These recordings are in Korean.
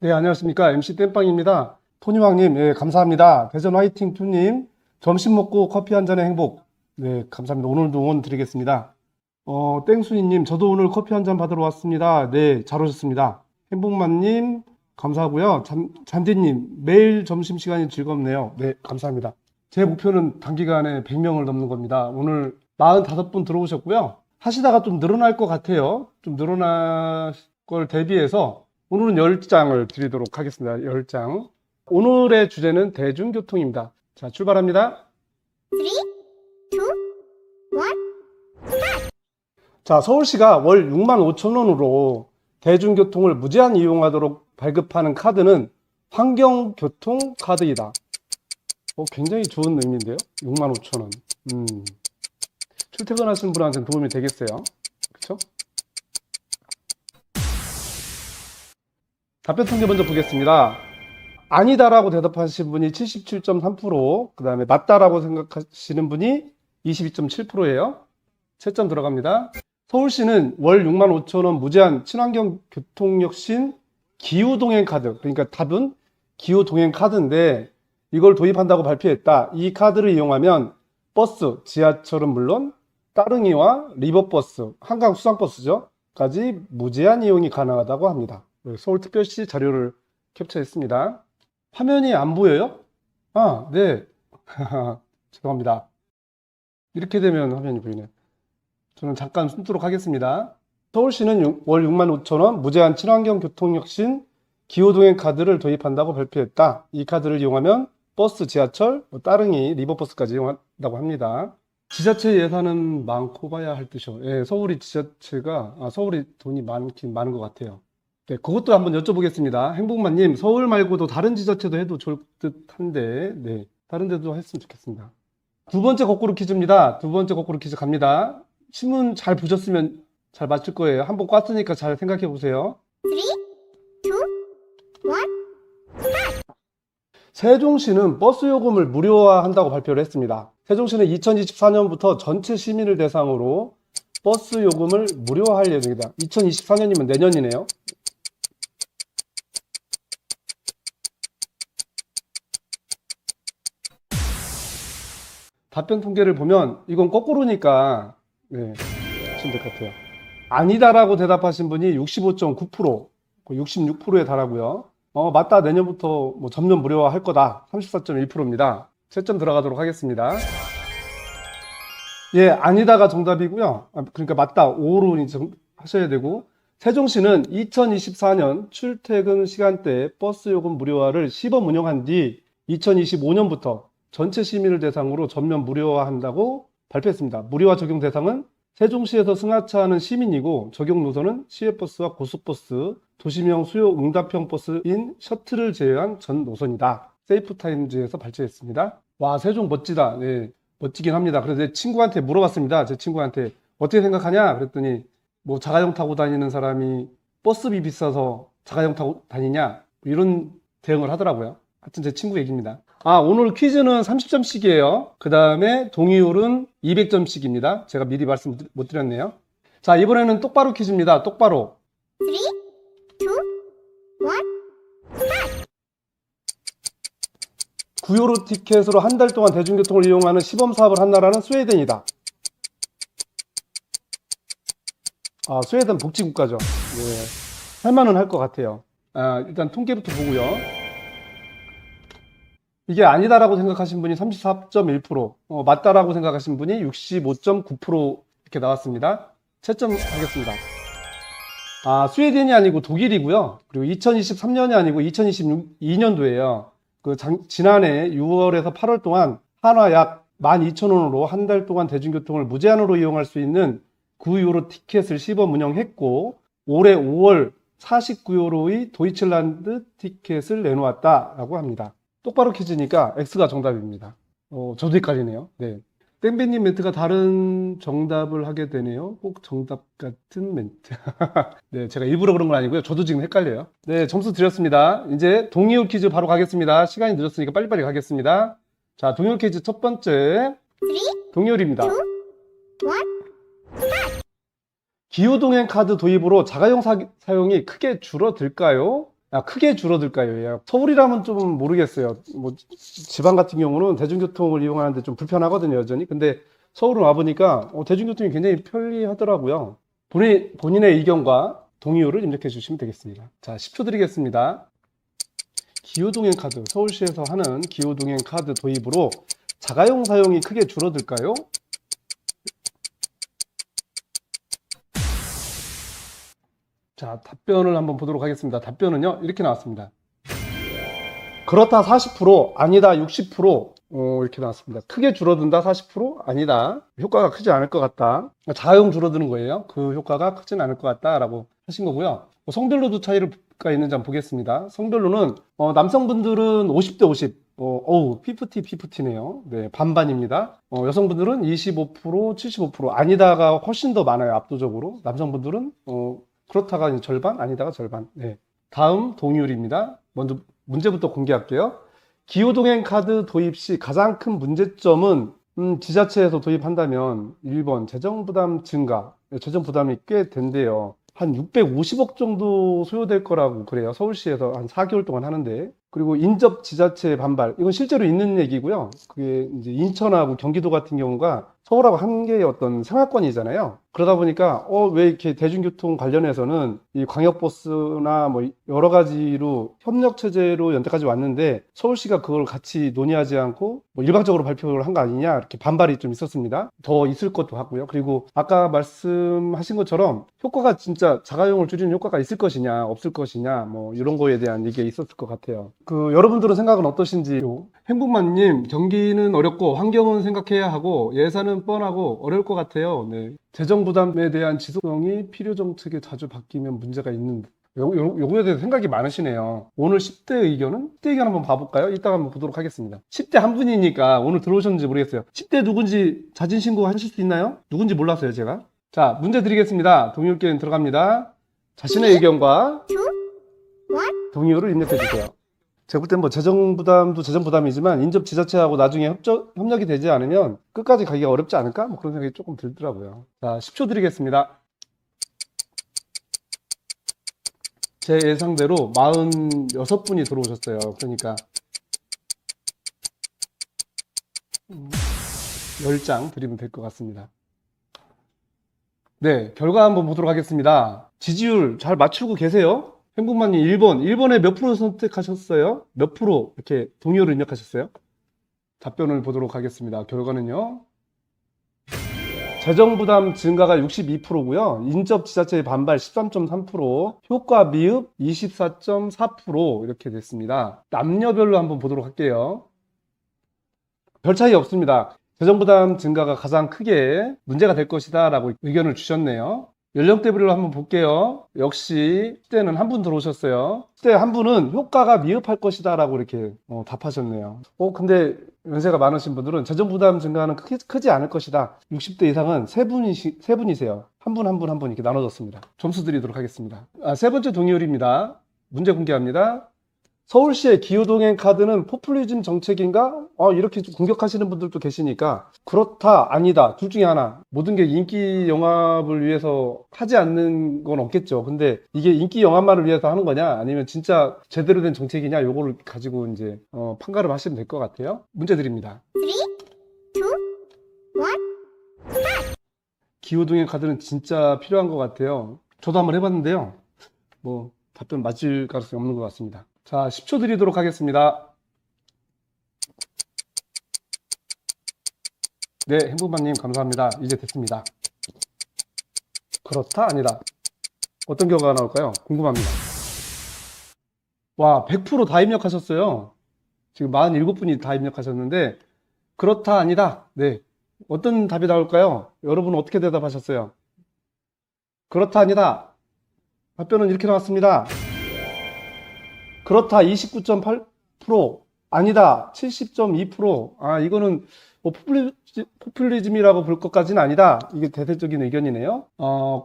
네, 안녕하십니까. MC 땜빵입니다. 토니왕님, 예, 감사합니다. 대전 화이팅 투님, 점심 먹고 커피 한 잔의 행복. 네, 감사합니다. 오늘도 응원 드리겠습니다. 땡수이님, 저도 오늘 커피 한 잔 받으러 왔습니다. 네, 잘 오셨습니다. 행복만님, 감사하고요. 잔디님, 매일 점심시간이 즐겁네요. 네, 감사합니다. 제 목표는 단기간에 100명을 넘는 겁니다. 오늘 45분 들어오셨고요. 하시다가 좀 늘어날 것 같아요. 좀 늘어날 걸 대비해서 오늘은 10장을 드리도록 하겠습니다. 10장. 오늘의 주제는 대중교통입니다. 자, 출발합니다. 3, 2, 1. 자, 서울시가 월 6만 5천 원으로 대중교통을 무제한 이용하도록 발급하는 카드는 환경교통 카드이다. 굉장히 좋은 의미인데요. 6만 5천 원. 출퇴근하시는 분한테는 도움이 되겠어요. 그렇죠? 답변 통계 먼저 보겠습니다. 아니다라고 대답하신 분이 77.3%, 그 다음에 맞다라고 생각하시는 분이 22.7%예요. 채점 들어갑니다. 서울시는 월 6만 5천 원 무제한 친환경 교통혁신 기후동행 카드, 그러니까 답은 기후동행 카드인데 이걸 도입한다고 발표했다. 이 카드를 이용하면 버스, 지하철은 물론 따릉이와 리버버스, 한강 수상버스죠 까지 무제한 이용이 가능하다고 합니다. 서울특별시 자료를 캡처했습니다. 화면이 안 보여요? 아, 네. 죄송합니다. 이렇게 되면 화면이 보이네요. 저는 잠깐 숨도록 하겠습니다. 서울시는 월 6만 5천 원 무제한 친환경 교통혁신 기후동행 카드를 도입한다고 발표했다. 이 카드를 이용하면 버스, 지하철, 따릉이, 리버버스까지 이용한다고 합니다. 지자체 예산은 많고 봐야 할 듯이요. 예, 서울이 서울이 돈이 많긴 많은 것 같아요. 네, 그것도 한번 여쭤보겠습니다. 행복만님, 서울 말고도 다른 지자체도 해도 좋을 듯한데, 네, 다른 데도 했으면 좋겠습니다. 두 번째 거꾸로 퀴즈입니다. 두 번째 거꾸로 퀴즈 갑니다. 신문 잘 보셨으면 잘 맞출 거예요. 한번 꽈으니까 잘 생각해 보세요. 3, 2, 1. 세종시는 버스 요금을 무료화한다고 발표를 했습니다. 세종시는 2024년부터 전체 시민을 대상으로 버스 요금을 무료화할 예정이다. 2024년이면 내년이네요. 답변 통계를 보면 이건 거꾸로니까 네, 하시면 될 것 같아요. 아니다라고 대답하신 분이 65.9%, 66%에 달하고요. 맞다, 내년부터 뭐 전면 무료화 할 거다, 34.1%입니다. 채점 들어가도록 하겠습니다. 예, 아니다가 정답이고요. 그러니까 맞다, 5로 하셔야 되고, 세종시는 2024년 출퇴근 시간대 버스 요금 무료화를 시범 운영한 뒤 2025년부터 전체 시민을 대상으로 전면 무료화한다고 발표했습니다. 무료화 적용 대상은 세종시에서 승하차하는 시민이고 적용 노선은 시외버스와 고속버스, 도시명 수요 응답형 버스인 셔틀을 제외한 전 노선이다. 세이프타임즈에서 발표했습니다. 와, 세종 멋지다. 네, 멋지긴 합니다. 그래서 제 친구한테 물어봤습니다. 제 친구한테 어떻게 생각하냐 그랬더니 뭐 자가용 타고 다니는 사람이 버스비 비싸서 자가용 타고 다니냐 이런 대응을 하더라고요. 하여튼 제 친구 얘기입니다. 오늘 퀴즈는 30점씩이에요. 그 다음에 동의율은 200점씩입니다. 제가 미리 말씀 못 드렸네요. 자, 이번에는 똑바로 퀴즈입니다. 똑바로. 3, 2, 1. 구요로 티켓으로 한 달 동안 대중교통을 이용하는 시범 사업을 한 나라는 스웨덴이다. 스웨덴 복지국가죠. 네, 할만은 할 것 같아요. 일단 통계부터 보고요. 이게 아니다라고 생각하신 분이 34.1%, 맞다라고 생각하신 분이 65.9% 이렇게 나왔습니다. 채점하겠습니다. 스웨덴이 아니고 독일이고요. 그리고 2023년이 아니고 2022년도예요. 지난해 6월에서 8월 동안 한화 약 12,000원으로 한 달 동안 대중교통을 무제한으로 이용할 수 있는 9유로 티켓을 시범 운영했고, 올해 5월 49유로의 도이칠란드 티켓을 내놓았다라고 합니다. 똑바로 퀴즈니까 X가 정답입니다. 저도 헷갈리네요. 네. 땡배님 멘트가 다른 정답을 하게 되네요. 꼭 정답 같은 멘트. 네, 제가 일부러 그런 건 아니고요. 저도 지금 헷갈려요. 네, 점수 드렸습니다. 이제 동의율 퀴즈 바로 가겠습니다. 시간이 늦었으니까 빨리빨리 가겠습니다. 자, 동의율 퀴즈 첫 번째. 3, 동의율입니다. 2, 1. 기후동행 카드 도입으로 자가용 사용이 크게 줄어들까요? 크게 줄어들까요? 서울이라면 좀 모르겠어요. 뭐 지방 같은 경우는 대중교통을 이용하는데 좀 불편하거든요, 여전히. 근데 서울은 와보니까 대중교통이 굉장히 편리하더라고요. 본인의 의견과 동의어를 입력해 주시면 되겠습니다. 자, 10초 드리겠습니다. 기후동행 카드, 서울시에서 하는 기후동행 카드 도입으로 자가용 사용이 크게 줄어들까요? 자, 답변을 한번 보도록 하겠습니다. 답변은요, 이렇게 나왔습니다. 그렇다 40%, 아니다 60%, 이렇게 나왔습니다. 크게 줄어든다 40%, 아니다. 효과가 크지 않을 것 같다. 자가용 줄어드는 거예요. 그 효과가 크진 않을 것 같다라고 하신 거고요. 성별로도 차이가 있는지 한번 보겠습니다. 성별로는 남성분들은 50대 50, 피프티네요. 네, 반반입니다. 여성분들은 25%, 75%, 아니다가 훨씬 더 많아요. 압도적으로. 남성분들은 그렇다가 이제 절반, 아니다가 절반. 네. 다음 동의율입니다. 먼저 문제부터 공개할게요. 기후동행 카드 도입 시 가장 큰 문제점은 지자체에서 도입한다면 1번 재정부담 증가. 재정 부담이 꽤 된대요. 한 650억 정도 소요될 거라고 그래요. 서울시에서 한 4개월 동안 하는데. 그리고 인접 지자체 반발. 이건 실제로 있는 얘기고요. 그게 이제 인천하고 경기도 같은 경우가 서울하고 한 개의 어떤 생활권이잖아요. 그러다 보니까 왜 이렇게 대중교통 관련해서는 이 광역버스나 뭐 여러 가지로 협력 체제로 여태까지 왔는데 서울시가 그걸 같이 논의하지 않고 뭐 일방적으로 발표를 한 거 아니냐 이렇게 반발이 좀 있었습니다. 더 있을 것도 같고요. 그리고 아까 말씀하신 것처럼 효과가 진짜 자가용을 줄이는 효과가 있을 것이냐 없을 것이냐 뭐 이런 거에 대한 얘기가 있었을 것 같아요. 여러분들은 생각은 어떠신지요? 행복만님, 경기는 어렵고 환경은 생각해야 하고 예산은 뻔하고 어려울 것 같아요. 네. 재정 부담에 대한 지속성이 필요 정책에 자주 바뀌면 문제가 있는 요거에 대해서 생각이 많으시네요. 오늘 10대 의견은? 10대 의견 한번 봐볼까요? 이따가 한번 보도록 하겠습니다. 10대 한 분이니까 오늘 들어오셨는지 모르겠어요. 10대 누군지 자진신고 하실 수 있나요? 누군지 몰랐어요, 제가. 자, 문제 드리겠습니다. 동의어 게임 들어갑니다. 자신의 의견과 동의어를 입력해 주세요. 제가 볼 땐 뭐 재정 부담도 재정 부담이지만 인접 지자체하고 나중에 협력이 되지 않으면 끝까지 가기가 어렵지 않을까? 뭐 그런 생각이 조금 들더라고요. 자, 10초 드리겠습니다. 제 예상대로 46분이 들어오셨어요. 그러니까 10장 드리면 될 것 같습니다. 네, 결과 한번 보도록 하겠습니다. 지지율 잘 맞추고 계세요? 행복만님 1번에 몇 프로 선택하셨어요? 몇 프로 이렇게 동의어를 입력하셨어요? 답변을 보도록 하겠습니다. 결과는요. 재정부담 증가가 62%고요. 인접 지자체의 반발 13.3%, 효과 미흡 24.4% 이렇게 됐습니다. 남녀별로 한번 보도록 할게요. 별 차이 없습니다. 재정부담 증가가 가장 크게 문제가 될 것이다 라고 의견을 주셨네요. 연령대별로 한번 볼게요. 역시 10대는 한 분 들어오셨어요. 10대 한 분은 효과가 미흡할 것이다 라고 이렇게 답하셨네요. 근데 연세가 많으신 분들은 재정부담 증가는 크지 않을 것이다. 60대 이상은 세 분이세요. 한 분 한 분 이렇게 나눠졌습니다. 점수 드리도록 하겠습니다. 세 번째 동의어입니다. 문제 공개합니다. 서울시의 기후동행 카드는 포퓰리즘 정책인가? 이렇게 공격하시는 분들도 계시니까 그렇다, 아니다, 둘 중에 하나. 모든 게 인기 영합을 위해서 하지 않는 건 없겠죠. 근데 이게 인기 영합만을 위해서 하는 거냐? 아니면 진짜 제대로 된 정책이냐? 요거를 가지고 이제 판가름 하시면 될 것 같아요. 문제 드립니다. 3, 2, 1. 기후동행 카드는 진짜 필요한 것 같아요. 저도 한번 해봤는데요. 뭐 답변 맞을 가능성이 없는 것 같습니다. 자, 10초 드리도록 하겠습니다. 네, 행복만님 감사합니다. 이제 됐습니다. 그렇다, 아니다. 어떤 결과가 나올까요? 궁금합니다. 와, 100% 다 입력하셨어요. 지금 47분이 다 입력하셨는데 그렇다, 아니다. 네, 어떤 답이 나올까요? 여러분은 어떻게 대답하셨어요? 그렇다, 아니다. 답변은 이렇게 나왔습니다. 그렇다 29.8%, 아니다 70.2%. 이거는 포퓰리즘이라고 볼 것까지는 아니다. 이게 대대적인 의견이네요.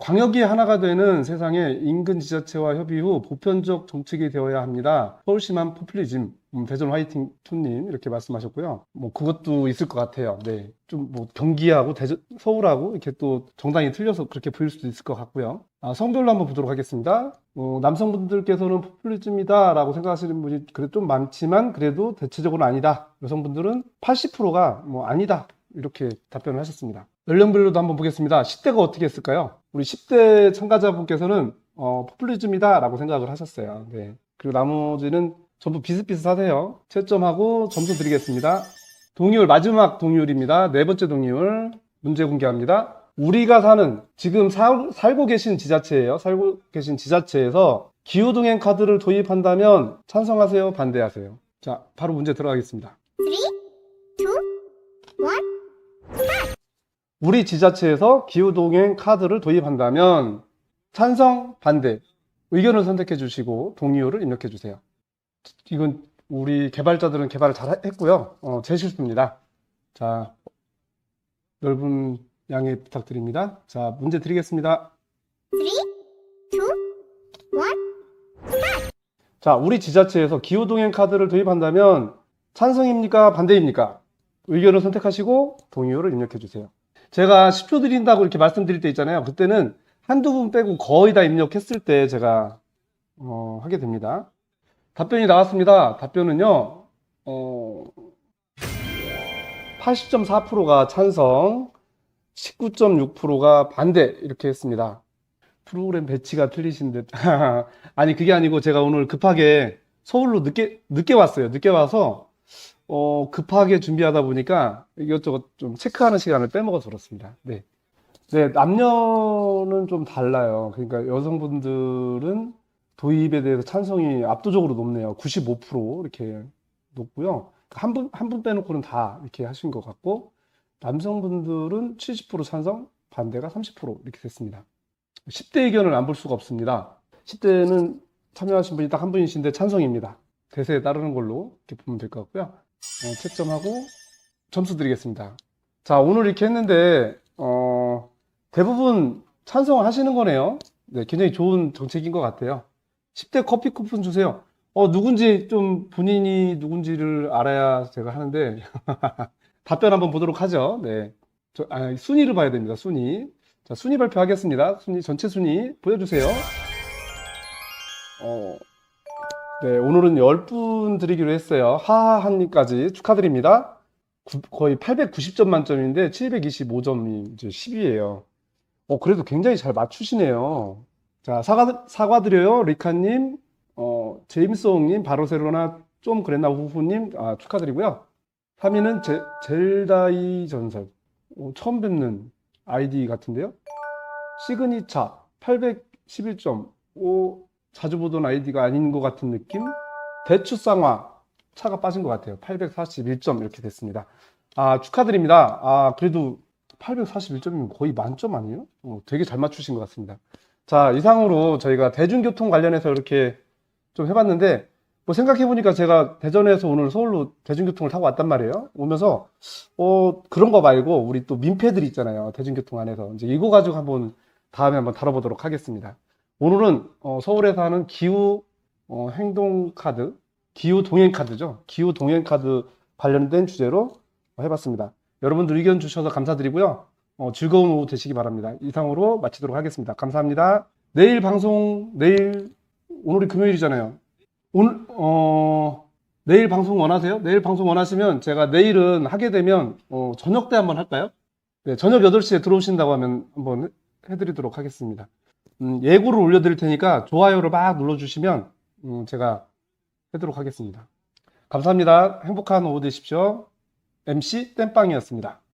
광역이 하나가 되는 세상에 인근 지자체와 협의 후 보편적 정책이 되어야 합니다. 서울시만 포퓰리즘. 대전 화이팅 투님 이렇게 말씀하셨고요. 뭐 그것도 있을 것 같아요. 네, 좀 뭐 경기하고 서울하고 이렇게 또 정당이 틀려서 그렇게 보일 수도 있을 것 같고요. 성별로 한번 보도록 하겠습니다. 남성분들께서는 포퓰리즘이다라고 생각하시는 분이 그래도 좀 많지만 그래도 대체적으로 아니다. 여성분들은 80%가 뭐 아니다 이렇게 답변을 하셨습니다. 연령별로도 한번 보겠습니다. 10대가 어떻게 했을까요? 우리 10대 참가자분께서는 포퓰리즘이다라고 생각을 하셨어요. 네. 그리고 나머지는 전부 비슷비슷하세요. 채점하고 점수 드리겠습니다. 동의율, 마지막 동의율입니다. 네 번째 동의율 문제 공개합니다. 우리가 사는 지금 살고 계신 지자체예요. 살고 계신 지자체에서 기후동행 카드를 도입한다면 찬성하세요? 반대하세요? 자, 바로 문제 들어가겠습니다. 3, 2, 1. 우리 지자체에서 기후동행 카드를 도입한다면 찬성, 반대 의견을 선택해 주시고 동의율을 입력해 주세요. 이건 우리 개발자들은 개발을 잘 했고요. 제 실수입니다. 자, 넓은 양해 부탁드립니다. 자, 문제 드리겠습니다. 3, 2, 1. 자, 우리 지자체에서 기후동행 카드를 도입한다면 찬성입니까? 반대입니까? 의견을 선택하시고 동의어를 입력해 주세요. 제가 10초 드린다고 이렇게 말씀드릴 때 있잖아요. 그때는 한두 분 빼고 거의 다 입력했을 때 제가 하게 됩니다. 답변이 나왔습니다. 답변은요, 80.4%가 찬성, 19.6%가 반대 이렇게 했습니다. 프로그램 배치가 틀리신 듯. 아니, 그게 아니고 제가 오늘 급하게 서울로 늦게 왔어요. 늦게 와서 급하게 준비하다 보니까 이것저것 좀 체크하는 시간을 빼먹어서 그렇습니다. 네. 네, 남녀는 좀 달라요. 그러니까 여성분들은 도입에 대해서 찬성이 압도적으로 높네요. 95% 이렇게 높고요. 한 분 빼놓고는 다 이렇게 하신 것 같고, 남성분들은 70% 찬성, 반대가 30% 이렇게 됐습니다. 10대 의견을 안 볼 수가 없습니다. 10대는 참여하신 분이 딱 한 분이신데 찬성입니다. 대세에 따르는 걸로 이렇게 보면 될 것 같고요. 채점하고 점수 드리겠습니다. 자, 오늘 이렇게 했는데 대부분 찬성하시는 거네요. 네, 굉장히 좋은 정책인 것 같아요. 10대 커피 쿠폰 주세요. 누군지 좀 본인이 누군지를 알아야 제가 하는데 답변 한번 보도록 하죠. 네, 순위를 봐야 됩니다. 순위. 자, 순위 발표하겠습니다. 전체 순위 보여주세요. 네, 오늘은 10분 드리기로 했어요. 하하한님까지 축하드립니다. 거의 890점 만점인데 725점이 이제 10위예요. 그래도 굉장히 잘 맞추시네요. 자, 사과드려요. 리카님, 제임스옹님, 바르셀로나 좀 그랬나 후후님, 축하드리고요. 3위는 젤다이 전설. 처음 뵙는 아이디 같은데요. 시그니차 811점. 자주 보던 아이디가 아닌 것 같은 느낌. 대추쌍화 차가 빠진 것 같아요. 841점 이렇게 됐습니다. 축하드립니다. 그래도 841점이면 거의 만점 아니에요? 되게 잘 맞추신 것 같습니다. 자, 이상으로 저희가 대중교통 관련해서 이렇게 좀 해봤는데, 뭐 생각해보니까 제가 대전에서 오늘 서울로 대중교통을 타고 왔단 말이에요. 오면서, 그런 거 말고, 우리 또 민폐들 있잖아요. 대중교통 안에서. 이제 이거 가지고 다음에 한번 다뤄보도록 하겠습니다. 오늘은, 서울에서 하는 기후, 행동카드, 기후 동행카드죠. 기후 동행카드 관련된 주제로 해봤습니다. 여러분들 의견 주셔서 감사드리고요. 즐거운 오후 되시기 바랍니다. 이상으로 마치도록 하겠습니다. 감사합니다. 내일 오늘이 금요일이잖아요. 내일 방송 원하세요? 내일 방송 원하시면 제가 내일은 하게 되면, 저녁 때 한번 할까요? 네, 저녁 8시에 들어오신다고 하면 한번 해드리도록 하겠습니다. 예고를 올려드릴 테니까 좋아요를 막 눌러주시면, 제가 하도록 하겠습니다. 감사합니다. 행복한 오후 되십시오. MC 땜빵이었습니다.